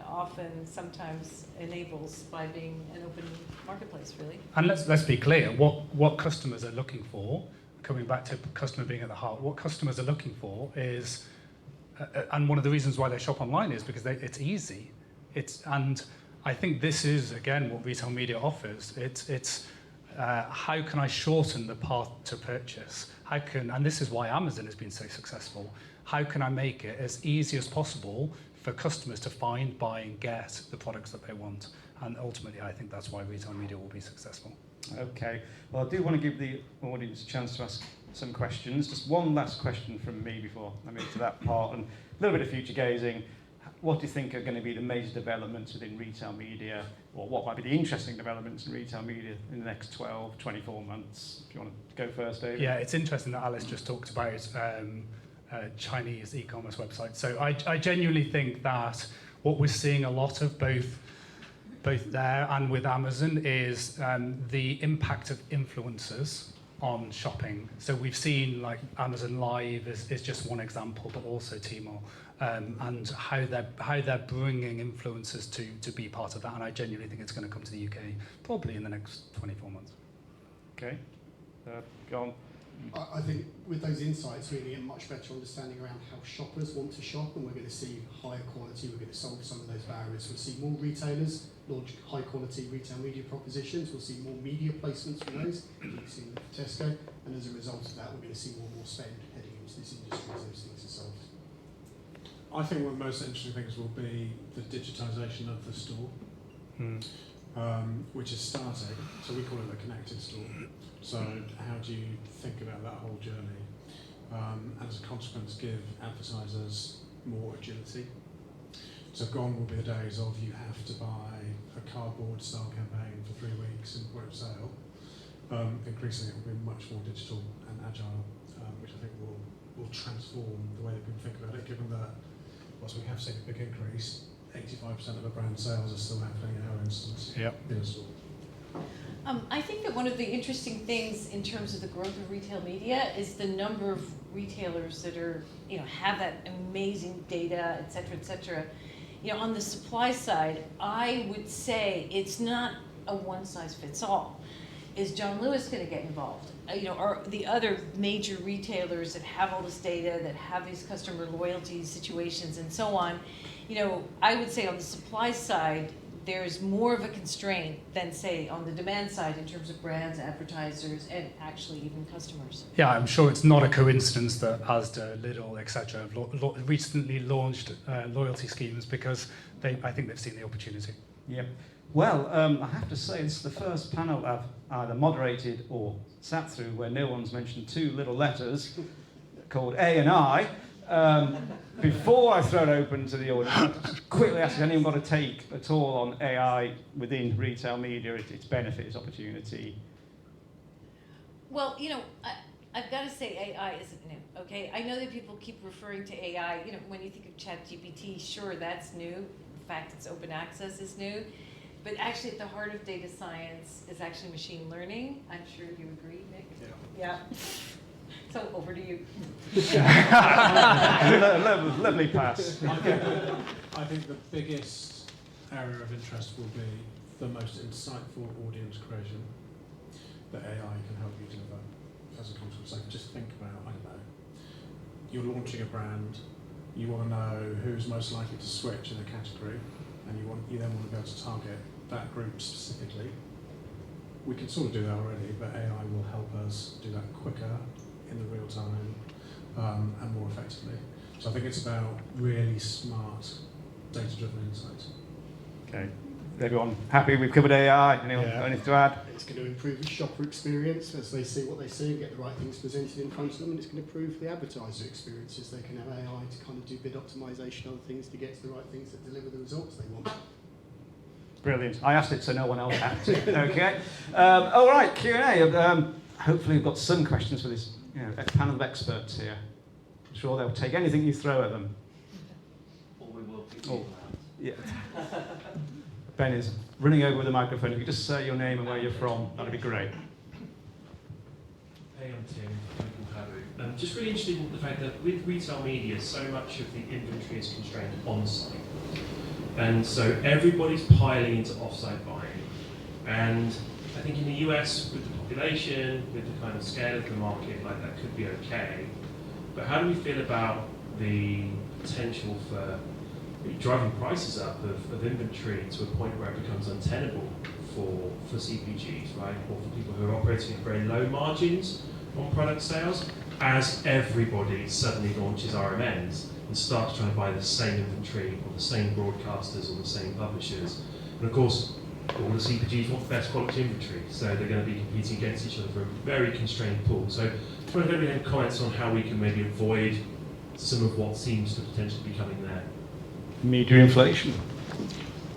often sometimes enables by being an open marketplace, really. And let's be clear, what customers are looking for, coming back to customer being at the heart, what customers are looking for is, and one of the reasons why they shop online is because it's easy. And I think this is, again, what retail media offers. It's how can I shorten the path to purchase? And this is why Amazon has been so successful. How can I make it as easy as possible for customers to find, buy, and get the products that they want? And ultimately, I think that's why retail media will be successful. Okay. Well, I do want to give the audience a chance to ask some questions. Just one last question from me before I move to that part, and a little bit of future gazing. What do you think are going to be the major developments within retail media, or what might be the interesting developments in retail media in the next 12, 24 months? If you want to go first, David. Yeah, it's interesting that Alice just talked about Chinese e-commerce websites. So I genuinely think that what we're seeing a lot of both there and with Amazon is the impact of influencers on shopping. So we've seen like Amazon Live is just one example, but also Tmall, and how they're bringing influencers to be part of that. And I genuinely think it's going to come to the UK probably in the next 24 months. Okay, go on. I think with those insights, we get a much better understanding around how shoppers want to shop, and we're going to see higher quality. We're going to solve some of those barriers. We'll see more retailers launch high quality retail media propositions. We'll see more media placements for those. We've seen for Tesco, and as a result of that, we're going to see more spend heading into this industry as those things are solved. I think one of the most interesting things will be the digitisation of the store, which is starting. So we call it a connected store. So how do you think about that whole journey? And as a consequence, give advertisers more agility. So gone will be the days of you have to buy a cardboard style campaign for 3 weeks and point of sale. Increasingly, it will be much more digital and agile, which I think will transform the way that people think about it, given that whilst we have seen a big increase, 85% of the brand sales are still happening in our instance in a store. I think that one of the interesting things in terms of the growth of retail media is the number of retailers that are, you know, have that amazing data, et cetera, et cetera. You know, on the supply side, I would say it's not a one size fits all. Is John Lewis going to get involved? You know, are the other major retailers that have all this data, that have these customer loyalty situations and so on? You know, I would say on the supply side, there's more of a constraint than, say, on the demand side in terms of brands, advertisers, and actually even customers. Yeah, I'm sure it's not a coincidence that Asda, Lidl, etc. have recently launched loyalty schemes because I think they've seen the opportunity. Yeah. Well, I have to say it's the first panel I've either moderated or sat through where no one's mentioned two little letters called A and I. Before I throw it open to the audience, I'll just quickly ask, has anyone got a take at all on AI within retail media, its benefit, its opportunity? Well, I've got to say AI isn't new, okay? I know that people keep referring to AI, when you think of ChatGPT, sure, that's new. The fact it's open access is new. But actually at the heart of data science is actually machine learning. I'm sure you agree, Nick? Yeah. So over to you. Lovely pass. I think the biggest area of interest will be the most insightful audience creation that AI can help you deliver as a consequence. So just think about, I don't know, you're launching a brand, you want to know who's most likely to switch in a category, and you then want to be able to target that group specifically. We can sort of do that already, but AI will help us do that quicker, in the real time, and more effectively. So I think it's about really smart, data-driven insights. Okay. Everyone happy? We've covered AI. Anyone got anything to add? It's going to improve the shopper experience as they see what they see and get the right things presented in front of them, and it's going to improve the advertiser experiences. They can have AI to kind of do bid optimization on things to get to the right things that deliver the results they want. Brilliant. I asked it so no one else had to. Okay. All right, Q&A. Hopefully we've got some questions for this a panel of experts here. I'm sure they'll take anything you throw at them. Or we will keep Oh, yeah. Ben is running over with the microphone. If you just say your name and where you're from, that'd be great. Hey, I'm Tim. I'm from Habu. Just really interested in the fact that with retail media, so much of the inventory is constrained on-site. And so everybody's piling into off-site buying. And I think in the US, with the population, with the kind of scale of the market, like that could be okay. But how do we feel about the potential for driving prices up of inventory to a point where it becomes untenable for CPGs, right? Or for people who are operating at very low margins on product sales, as everybody suddenly launches RMNs and starts trying to buy the same inventory or the same broadcasters or the same publishers. And of course, all the CPGs want the best quality inventory, so they're going to be competing against each other for a very constrained pool. So just wonder if any comments on how we can maybe avoid some of what seems to potentially be coming there. Media inflation.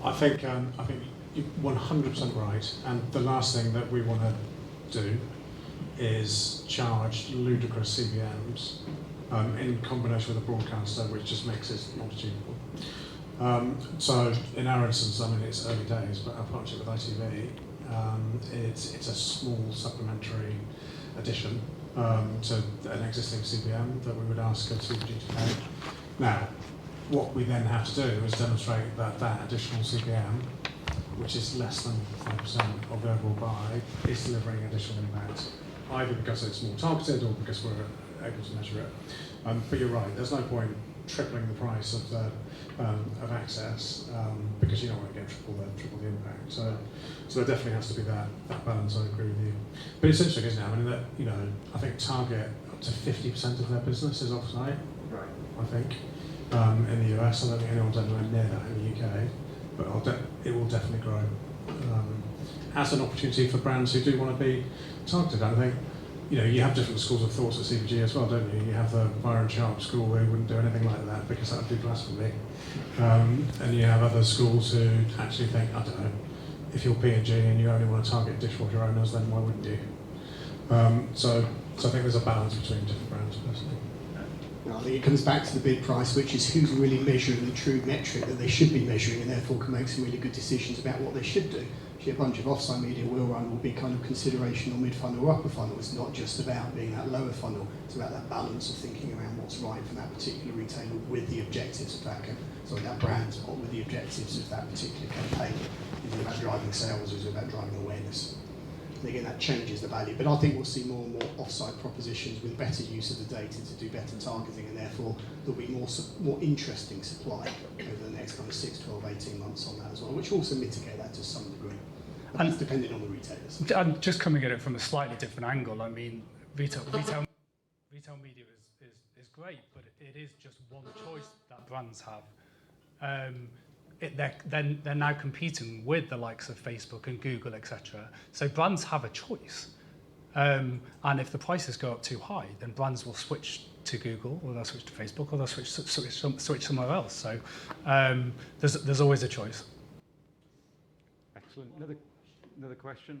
I think you're 100% right, and the last thing that we want to do is charge ludicrous CPMs in combination with a broadcaster, which just makes it not achievable. So in our instance, I mean, it's early days, but our partnership with ITV, it's a small supplementary addition to an existing CPM that we would ask a CPG to pay. Now, what we then have to do is demonstrate that that additional CPM, which is less than 5% of the overall buy, is delivering additional impact, either because it's more targeted or because we're able to measure it. But you're right, there's no point tripling the price of access because you don't want to get triple the impact. So there definitely has to be that balance. I agree with you. But it's interesting, isn't it? I mean, I think Target up to 50% of their business is offsite. Right. I think in the US, I don't think anyone's anywhere near that in the UK, but it will definitely grow as an opportunity for brands who do want to be targeted. I think. You have different schools of thoughts at CPG as well, don't you? You have the Byron Sharp school who wouldn't do anything like that because that would be blasphemy. And you have other schools who actually think, I don't know, if you're P&G and you only want to target dishwasher owners, then why wouldn't you? So I think there's a balance between different brands, personally. I think it comes back to the bid price, which is who's really measuring the true metric that they should be measuring, and therefore can make some really good decisions about what they should do. A bunch of offsite media will run will be kind of consideration or mid-funnel or upper funnel. It's not just about being that lower funnel, it's about that balance of thinking around what's right for that particular retailer with the objectives of that brand, or with the objectives of that particular campaign. Is it about driving sales or is it about driving awareness? And again, that changes the value. But I think we'll see more and more offsite propositions with better use of the data to do better targeting, and therefore there'll be more interesting supply over the next kind of 6, 12, 18 months on that as well, which will also mitigate that to some degree. And it's dependent on the retailers. I'm just coming at it from a slightly different angle. I mean, retail media is great, but it is just one choice that brands have. They're now competing with the likes of Facebook and Google, etc. So brands have a choice. And if the prices go up too high, then brands will switch to Google, or they'll switch to Facebook, or they'll switch somewhere else. So there's always a choice. Excellent. Another question?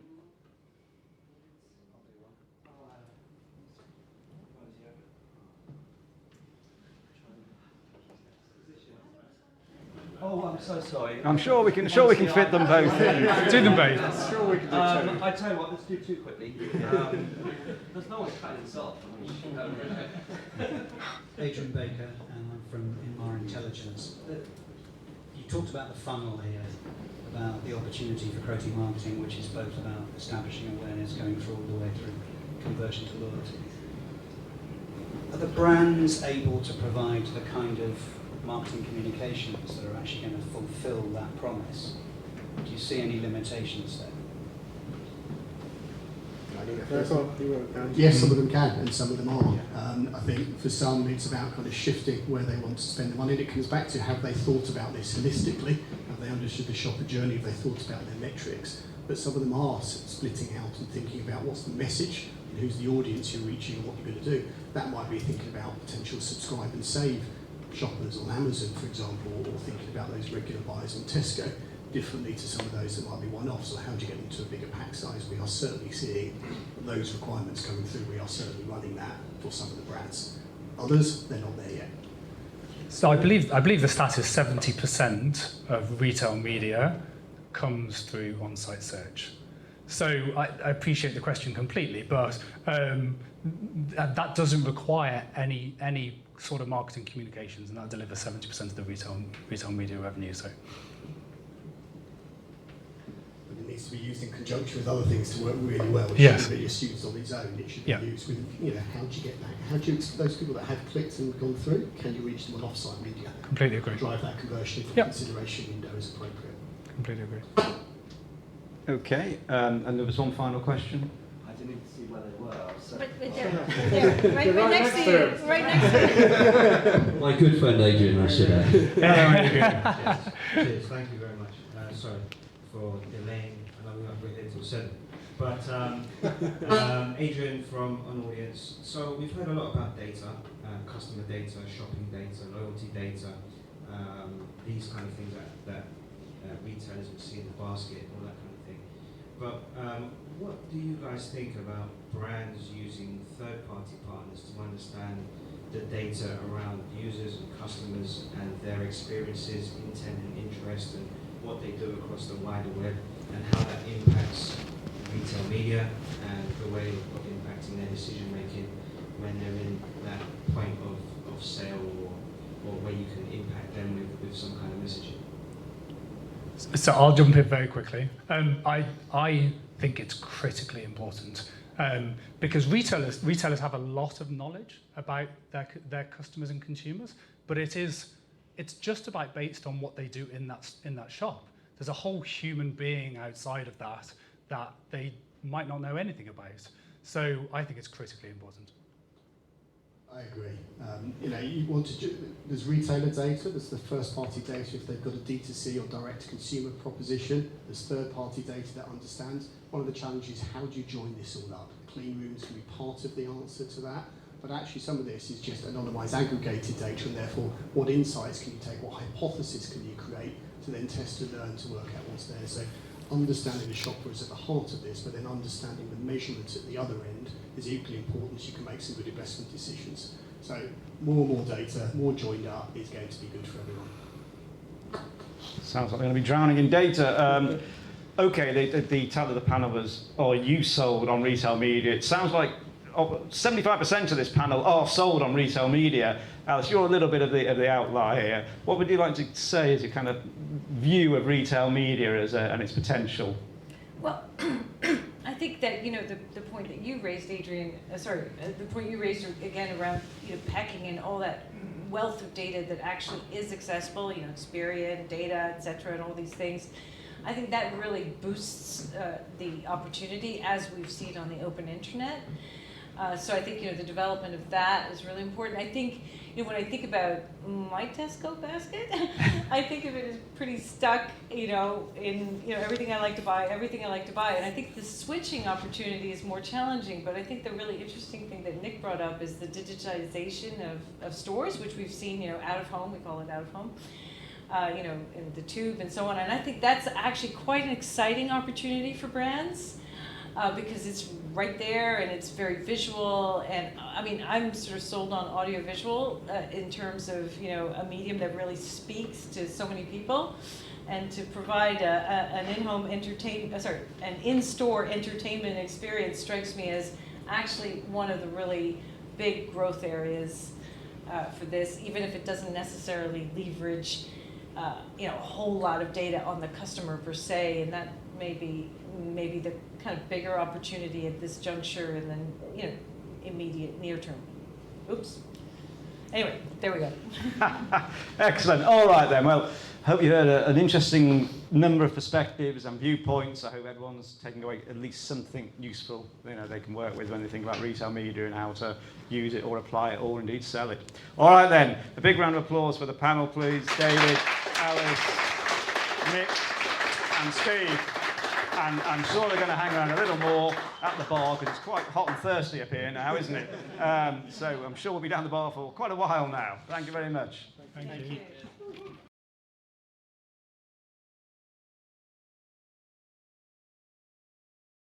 Oh, I'm so sorry. I'm sure we can fit them both in. Do them both. I'm sure we can do two. I tell you what, let's do two quickly. There's no one cutting this off. Adrian Baker, and I'm from Inmar Intelligence. You talked about the funnel here, about the opportunity for creating marketing, which is both about establishing awareness, going through all the way through conversion to loyalty. Are the brands able to provide the kind of marketing communications that are actually going to fulfill that promise? Do you see any limitations there? Yes, some of them can, and some of them aren't. I think for some, it's about kind of shifting where they want to spend the money. And it comes back to, have they thought about this holistically? Have they understood the shopper journey? Have they thought about their metrics? But some of them are splitting out and thinking about what's the message and who's the audience you're reaching and what you're going to do. That might be thinking about potential subscribe and save shoppers on Amazon, for example, or thinking about those regular buyers on Tesco differently to some of those that might be one-offs. So how do you get them to a bigger pack size? We are certainly seeing those requirements coming through. We are certainly running that for some of the brands. Others, they're not there yet. So I believe the stat is 70% of retail media comes through on-site search. So I appreciate the question completely, but that doesn't require any sort of marketing communications, and that delivers 70% of the retail media revenue. So. But it needs to be used in conjunction with other things to work really well. It Yes. shouldn't be just used on its own. It should be Yeah. used with, how do you get that? How do you, those people that have clicked and gone through, can you reach them on off-site media? Completely agree. Drive that conversion if the Yep. consideration window is appropriate. Completely agree. Okay, and there was one final question. I didn't even see where they were. I was so But there, right next to you, right next to you. My good friend Adrian, I should add. Cheers, thank you very much. Sorry for delaying, I know we won't get until 7. But Adrian from An Audience. So we've heard a lot about data, customer data, shopping data, loyalty data, these kind of things that retailers will see in the basket, all that kind of thing. But what do you guys think about brands using third-party partners to understand the data around users and customers and their experiences, intent and interest, and what they do across the wider web, and how that impacts retail media and the way of impacting their decision making when they're in that point of sale, or where you can impact them with some kind of messaging? So I'll jump in very quickly. I think it's critically important because retailers have a lot of knowledge about their customers and consumers, but it's just about based on what they do in that shop. There's a whole human being outside of that they might not know anything about. So I think it's critically important. I agree. You want to. There's retailer data. There's the first-party data if they've got a D2C or direct-to-consumer proposition. There's third-party data that understands. One of the challenges is, how do you join this all up? Clean rooms can be part of the answer to that, but actually some of this is just anonymised, aggregated data, and therefore, what insights can you take? What hypothesis can you create to then test and learn to work out what's there? So, understanding the shopper is at the heart of this, but then understanding the measurements at the other end is equally important, so you can make some good investment decisions. So more and more data, more joined up is going to be good for everyone. Sounds like we're going to be drowning in data. Okay, the title of the panel was, "Are you sold on retail media?" It sounds like 75% of this panel are sold on retail media. Alice, you're a little bit of the outlier here. What would you like to say as your kind of view of retail media and its potential? Well, I think that the point that you raised, Adrian. The point you raised again around packing in all that wealth of data that actually is accessible. Experian data, etc., and all these things. I think that really boosts the opportunity as we've seen on the open internet. So I think, the development of that is really important. I think, when I think about my Tesco basket, I think of it as pretty stuck, in, everything I like to buy. And I think the switching opportunity is more challenging, but I think the really interesting thing that Nick brought up is the digitization of stores, which we've seen, out of home, we call it out of home. In the tube and so on. And I think that's actually quite an exciting opportunity for brands because it's right there and it's very visual. And I'm sort of sold on audiovisual in terms of, a medium that really speaks to so many people. And to provide an in-home an in-store entertainment experience strikes me as actually one of the really big growth areas for this, even if it doesn't necessarily leverage a whole lot of data on the customer per se, and that may be the kind of bigger opportunity at this juncture and then, immediate near term. Oops. Anyway, there we go. Excellent. All right then. Well, hope you heard an interesting number of perspectives and viewpoints. I hope everyone's taking away at least something useful, they can work with when they think about retail media and how to use it or apply it or indeed sell it. All right then. A big round of applause for the panel, please. David, Alice, Nick, and Steve. And I'm sure they're going to hang around a little more at the bar because it's quite hot and thirsty up here now, isn't it? So I'm sure we'll be down the bar for quite a while now. Thank you very much. Thank you.